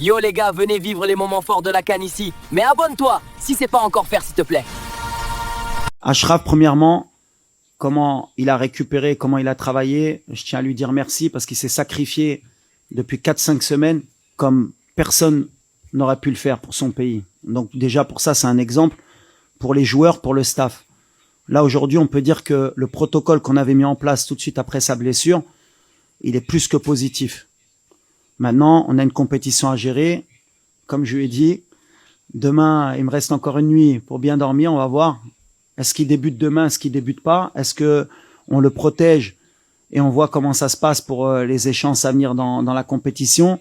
Yo les gars, venez vivre les moments forts de la CAN ici. Mais abonne-toi, si c'est pas encore fait s'il te plaît. Achraf, premièrement, comment il a récupéré, comment il a travaillé, je tiens à lui dire merci parce qu'il s'est sacrifié depuis 4-5 semaines comme personne n'aurait pu le faire pour son pays. Donc déjà pour ça, c'est un exemple pour les joueurs, pour le staff. Là aujourd'hui, on peut dire que le protocole qu'on avait mis en place tout de suite après sa blessure, il est plus que positif. Maintenant, on a une compétition à gérer. Comme je lui ai dit, demain, il me reste encore une nuit pour bien dormir, on va voir. Est-ce qu'il débute demain, est-ce qu'il débute pas? Est-ce que on le protège et on voit comment ça se passe pour les échéances à venir dans la compétition?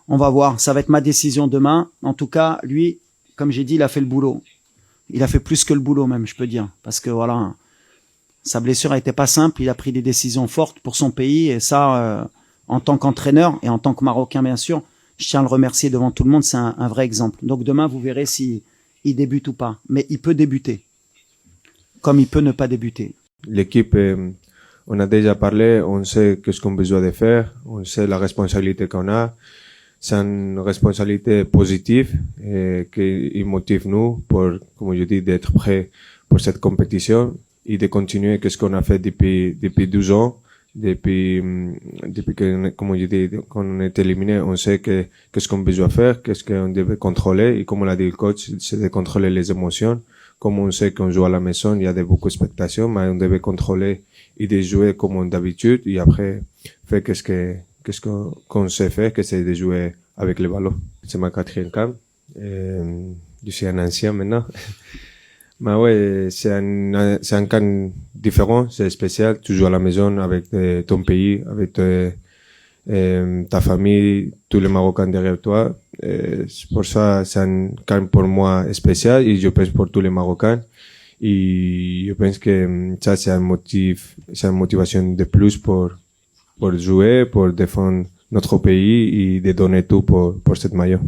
On va voir, ça va être ma décision demain. En tout cas, lui, comme j'ai dit, il a fait le boulot. Il a fait plus que le boulot même, je peux dire. Parce que voilà, sa blessure a été pas simple, il a pris des décisions fortes pour son pays. Et ça, en tant qu'entraîneur et en tant que Marocain, bien sûr, je tiens à le remercier devant tout le monde, c'est un vrai exemple. Donc demain, vous verrez s'il débute ou pas. Mais il peut débuter, comme il peut ne pas débuter. L'équipe, on a déjà parlé, on sait qu'est-ce qu'on a besoin de faire, on sait la responsabilité qu'on a. C'est une responsabilité positive et qui motive nous pour, comme je dis, d'être prêts pour cette compétition et de continuer qu'est-ce qu'on a fait depuis 12 ans. Depuis que, comme je dis, qu'on est éliminé, on sait qu'est-ce qu'on a besoin de faire, qu'est-ce qu'on devait contrôler et comme l'a dit le coach, c'est de contrôler les émotions. Comme on sait qu'on joue à la maison, il y a beaucoup d'expectations, mais on devait contrôler et de jouer comme d'habitude et après faire qu'est-ce qu'on sait faire, que c'est de jouer avec le ballon. C'est ma 4e CAN. Je suis un ancien maintenant. Mais ouais, c'est un CAN différent, c'est spécial. Tu joues à la maison avec ton pays, avec ta famille, tous les Marocains derrière toi. C'est pour ça, c'est un CAN pour moi spécial et je pense pour tous les Marocains. Et je pense que ça, c'est une motivation de plus pour jouer, pour défendre notre pays et de donner tout pour cette maillot.